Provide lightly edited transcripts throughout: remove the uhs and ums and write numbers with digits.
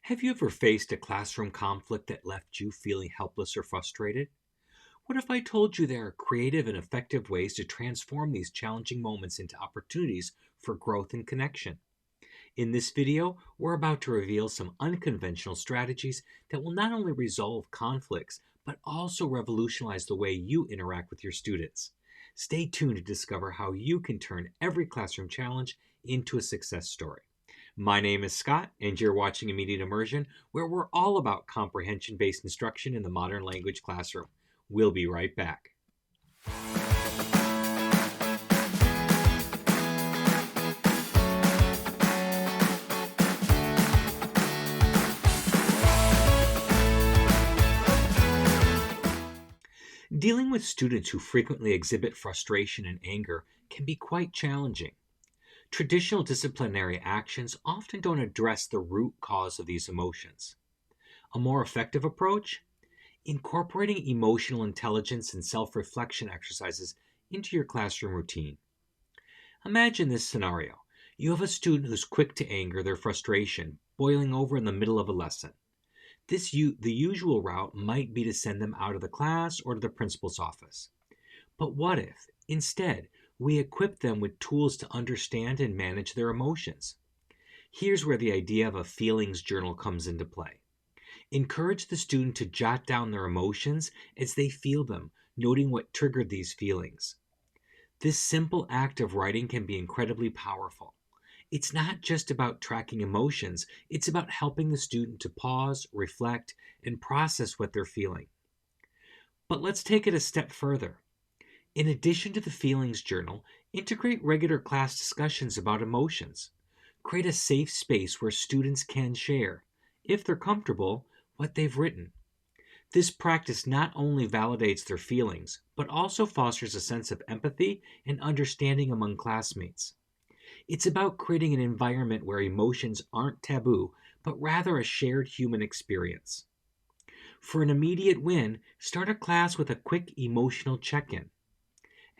Have you ever faced a classroom conflict that left you feeling helpless or frustrated? What if I told you there are creative and effective ways to transform these challenging moments into opportunities for growth and connection? In this video, we're about to reveal some unconventional strategies that will not only resolve conflicts, but also revolutionize the way you interact with your students. Stay tuned to discover how you can turn every classroom challenge into a success story. My name is Scott, and you're watching Immediate Immersion, where we're all about comprehension-based instruction in the modern language classroom. We'll be right back. Dealing with students who frequently exhibit frustration and anger can be quite challenging. Traditional disciplinary actions often don't address the root cause of these emotions. A more effective approach? Incorporating emotional intelligence and self-reflection exercises into your classroom routine. Imagine this scenario. You have a student who's quick to anger, their frustration boiling over in the middle of a lesson. The usual route might be to send them out of the class or to the principal's office. But what if, instead, we equip them with tools to understand and manage their emotions? Here's where the idea of a feelings journal comes into play. Encourage the student to jot down their emotions as they feel them, noting what triggered these feelings. This simple act of writing can be incredibly powerful. It's not just about tracking emotions, it's about helping the student to pause, reflect, and process what they're feeling. But let's take it a step further. In addition to the feelings journal, integrate regular class discussions about emotions. Create a safe space where students can share, if they're comfortable, what they've written. This practice not only validates their feelings, but also fosters a sense of empathy and understanding among classmates. It's about creating an environment where emotions aren't taboo, but rather a shared human experience. For an immediate win, start a class with a quick emotional check-in.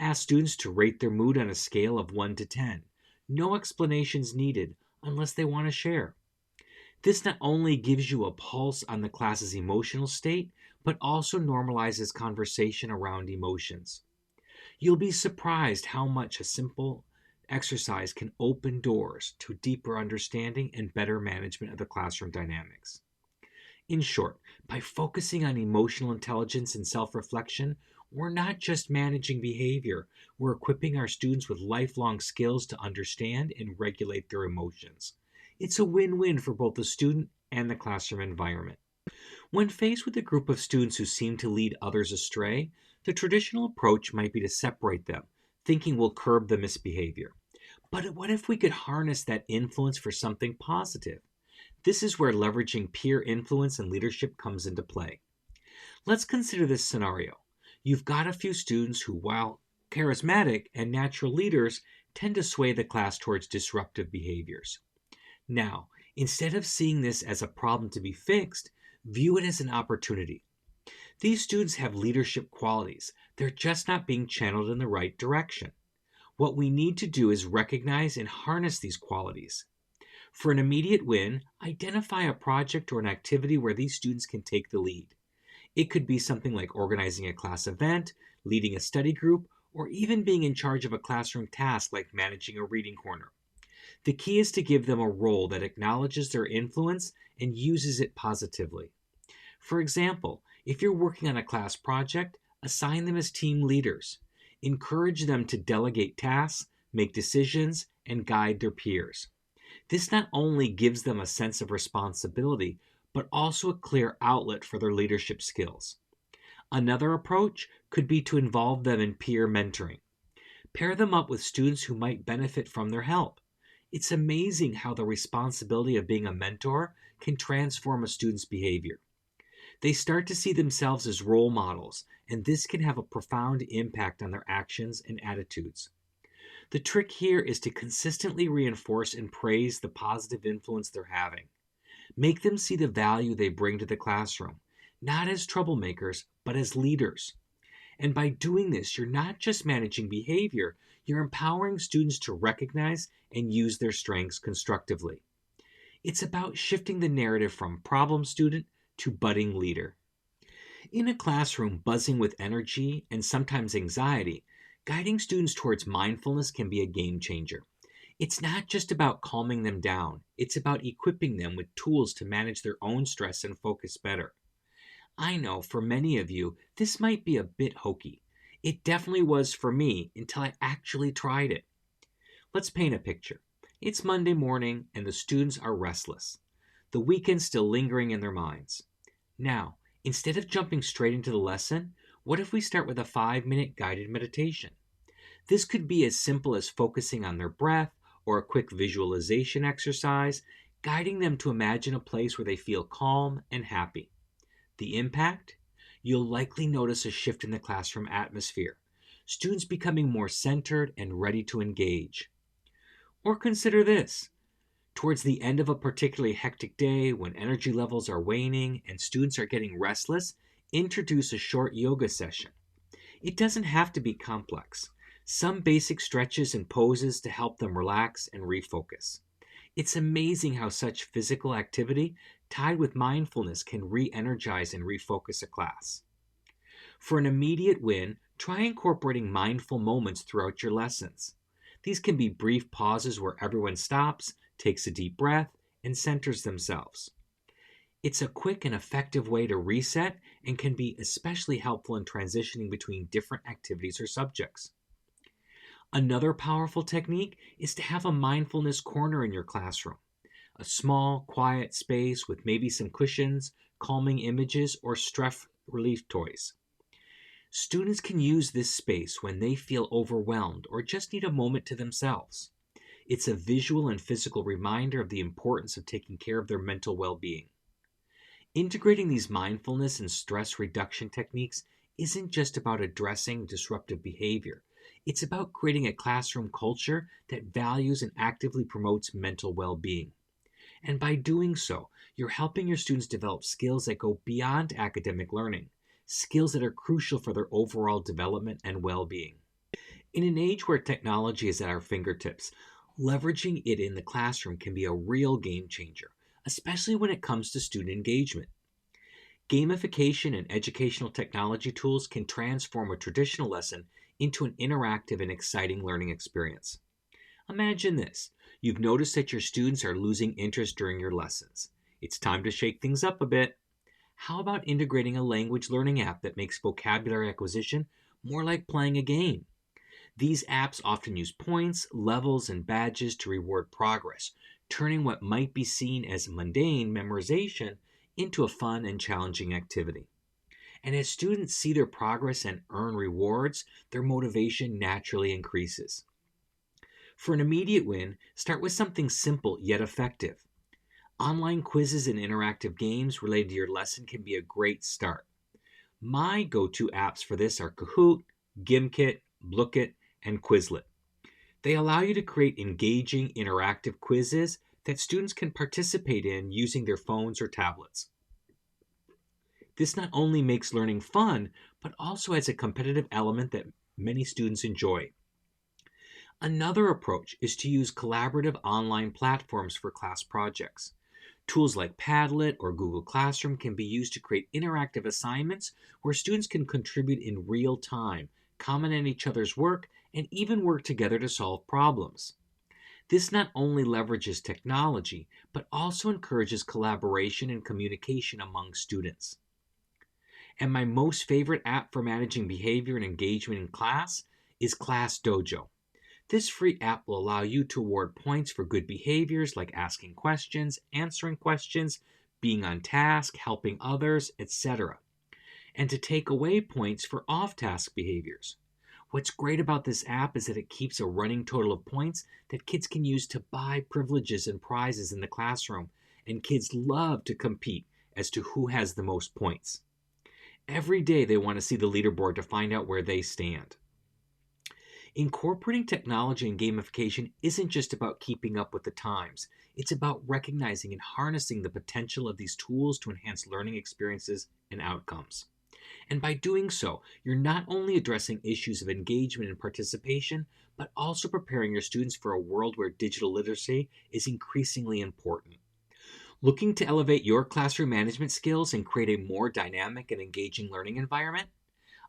Ask students to rate their mood on a scale of 1 to 10. No explanations needed unless they want to share. This not only gives you a pulse on the class's emotional state, but also normalizes conversation around emotions. You'll be surprised how much a simple exercise can open doors to deeper understanding and better management of the classroom dynamics. In short, by focusing on emotional intelligence and self-reflection, we're not just managing behavior, we're equipping our students with lifelong skills to understand and regulate their emotions. It's a win-win for both the student and the classroom environment. When faced with a group of students who seem to lead others astray, the traditional approach might be to separate them, thinking we'll curb the misbehavior. But what if we could harness that influence for something positive? This is where leveraging peer influence and leadership comes into play. Let's consider this scenario. You've got a few students who, while charismatic and natural leaders, tend to sway the class towards disruptive behaviors. Now, instead of seeing this as a problem to be fixed, view it as an opportunity. These students have leadership qualities. They're just not being channeled in the right direction. What we need to do is recognize and harness these qualities. For an immediate win, identify a project or an activity where these students can take the lead. It could be something like organizing a class event, leading a study group, or even being in charge of a classroom task like managing a reading corner. The key is to give them a role that acknowledges their influence and uses it positively. For example, if you're working on a class project, assign them as team leaders. Encourage them to delegate tasks, make decisions, and guide their peers. This not only gives them a sense of responsibility, but also a clear outlet for their leadership skills. Another approach could be to involve them in peer mentoring. Pair them up with students who might benefit from their help. It's amazing how the responsibility of being a mentor can transform a student's behavior. They start to see themselves as role models, and this can have a profound impact on their actions and attitudes. The trick here is to consistently reinforce and praise the positive influence they're having. Make them see the value they bring to the classroom, not as troublemakers, but as leaders. And by doing this, you're not just managing behavior, you're empowering students to recognize and use their strengths constructively. It's about shifting the narrative from problem student to budding leader. In a classroom buzzing with energy and sometimes anxiety, guiding students towards mindfulness can be a game changer. It's not just about calming them down, it's about equipping them with tools to manage their own stress and focus better. I know for many of you, this might be a bit hokey. It definitely was for me until I actually tried it. Let's paint a picture. It's Monday morning and the students are restless, the weekend still lingering in their minds. Now, instead of jumping straight into the lesson, what if we start with a 5-minute guided meditation? This could be as simple as focusing on their breath or a quick visualization exercise, guiding them to imagine a place where they feel calm and happy. The impact? You'll likely notice a shift in the classroom atmosphere, students becoming more centered and ready to engage. Or consider this. Towards the end of a particularly hectic day, when energy levels are waning and students are getting restless, introduce a short yoga session. It doesn't have to be complex. Some basic stretches and poses to help them relax and refocus. It's amazing how such physical activity tied with mindfulness can re-energize and refocus a class. For an immediate win, try incorporating mindful moments throughout your lessons. These can be brief pauses where everyone stops, takes a deep breath, and centers themselves. It's a quick and effective way to reset and can be especially helpful in transitioning between different activities or subjects. Another powerful technique is to have a mindfulness corner in your classroom. A small, quiet space with maybe some cushions, calming images, or stress relief toys. Students can use this space when they feel overwhelmed or just need a moment to themselves. It's a visual and physical reminder of the importance of taking care of their mental well-being. Integrating these mindfulness and stress reduction techniques isn't just about addressing disruptive behavior. It's about creating a classroom culture that values and actively promotes mental well-being. And by doing so, you're helping your students develop skills that go beyond academic learning, skills that are crucial for their overall development and well-being. In an age where technology is at our fingertips, leveraging it in the classroom can be a real game changer, especially when it comes to student engagement. Gamification and educational technology tools can transform a traditional lesson into an interactive and exciting learning experience. Imagine this. You've noticed that your students are losing interest during your lessons. It's time to shake things up a bit. How about integrating a language learning app that makes vocabulary acquisition more like playing a game? These apps often use points, levels, and badges to reward progress, turning what might be seen as mundane memorization into a fun and challenging activity. And as students see their progress and earn rewards, their motivation naturally increases. For an immediate win, start with something simple yet effective. Online quizzes and interactive games related to your lesson can be a great start. My go-to apps for this are Kahoot, Gimkit, Blookit, and Quizlet. They allow you to create engaging, interactive quizzes that students can participate in using their phones or tablets. This not only makes learning fun, but also has a competitive element that many students enjoy. Another approach is to use collaborative online platforms for class projects. Tools like Padlet or Google Classroom can be used to create interactive assignments where students can contribute in real time, comment on each other's work, and even work together to solve problems. This not only leverages technology, but also encourages collaboration and communication among students. And my most favorite app for managing behavior and engagement in class is Class Dojo. This free app will allow you to award points for good behaviors like asking questions, answering questions, being on task, helping others, etc., and to take away points for off-task behaviors. What's great about this app is that it keeps a running total of points that kids can use to buy privileges and prizes in the classroom, and kids love to compete as to who has the most points. Every day they want to see the leaderboard to find out where they stand. Incorporating technology and gamification isn't just about keeping up with the times. It's about recognizing and harnessing the potential of these tools to enhance learning experiences and outcomes. And by doing so, you're not only addressing issues of engagement and participation, but also preparing your students for a world where digital literacy is increasingly important. Looking to elevate your classroom management skills and create a more dynamic and engaging learning environment?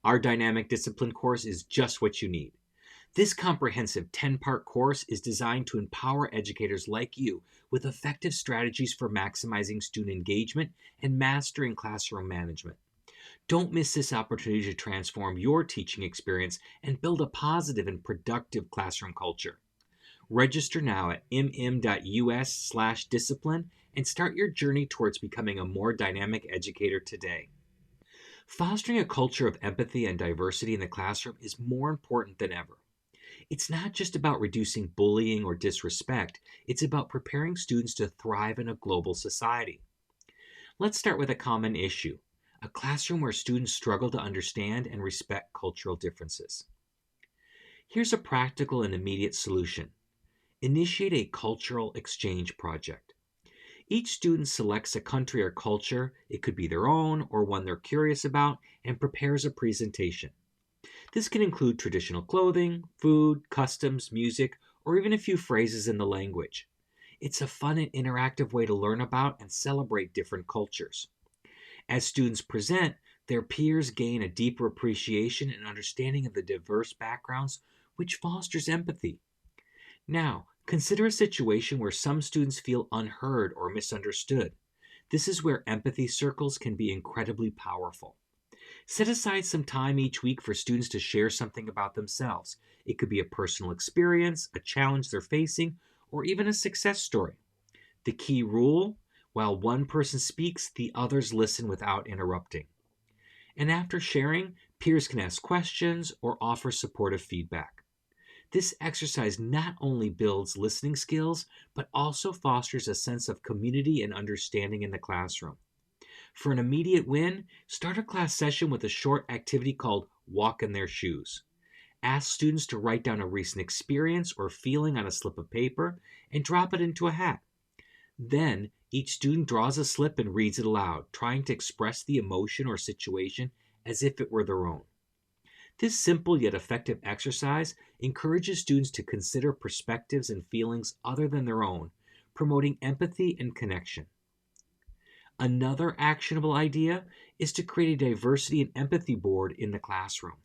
Our Dynamic Discipline course is just what you need. This comprehensive 10-part course is designed to empower educators like you with effective strategies for maximizing student engagement and mastering classroom management. Don't miss this opportunity to transform your teaching experience and build a positive and productive classroom culture. Register now at mm.us/discipline and start your journey towards becoming a more dynamic educator today. Fostering a culture of empathy and diversity in the classroom is more important than ever. It's not just about reducing bullying or disrespect, it's about preparing students to thrive in a global society. Let's start with a common issue: a classroom where students struggle to understand and respect cultural differences. Here's a practical and immediate solution. Initiate a cultural exchange project. Each student selects a country or culture, it could be their own or one they're curious about, and prepares a presentation. This can include traditional clothing, food, customs, music, or even a few phrases in the language. It's a fun and interactive way to learn about and celebrate different cultures. As students present, their peers gain a deeper appreciation and understanding of the diverse backgrounds, which fosters empathy. Now, consider a situation where some students feel unheard or misunderstood. This is where empathy circles can be incredibly powerful. Set aside some time each week for students to share something about themselves. It could be a personal experience, a challenge they're facing, or even a success story. The key rule: while one person speaks, the others listen without interrupting. And after sharing, peers can ask questions or offer supportive feedback. This exercise not only builds listening skills, but also fosters a sense of community and understanding in the classroom. For an immediate win, start a class session with a short activity called Walk in Their Shoes. Ask students to write down a recent experience or feeling on a slip of paper and drop it into a hat. Then, each student draws a slip and reads it aloud, trying to express the emotion or situation as if it were their own. This simple yet effective exercise encourages students to consider perspectives and feelings other than their own, promoting empathy and connection. Another actionable idea is to create a diversity and empathy board in the classroom.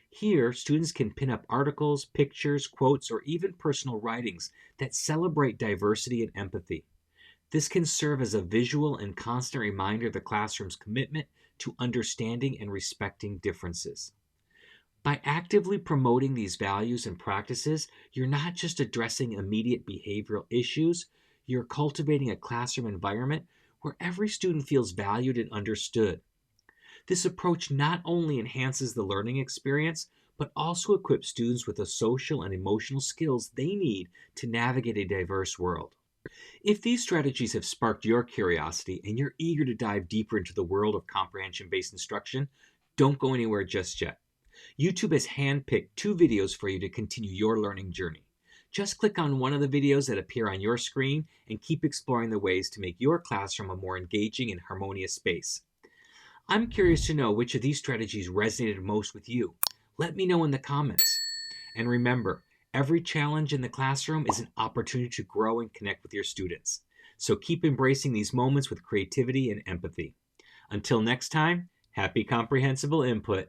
Here, students can pin up articles, pictures, quotes, or even personal writings that celebrate diversity and empathy. This can serve as a visual and constant reminder of the classroom's commitment to understanding and respecting differences. By actively promoting these values and practices, you're not just addressing immediate behavioral issues, you're cultivating a classroom environment where every student feels valued and understood. This approach not only enhances the learning experience, but also equips students with the social and emotional skills they need to navigate a diverse world. If these strategies have sparked your curiosity and you're eager to dive deeper into the world of comprehension-based instruction, don't go anywhere just yet. YouTube has handpicked 2 videos for you to continue your learning journey. Just click on one of the videos that appear on your screen and keep exploring the ways to make your classroom a more engaging and harmonious space. I'm curious to know which of these strategies resonated most with you. Let me know in the comments. And remember, every challenge in the classroom is an opportunity to grow and connect with your students. So keep embracing these moments with creativity and empathy. Until next time, happy comprehensible input.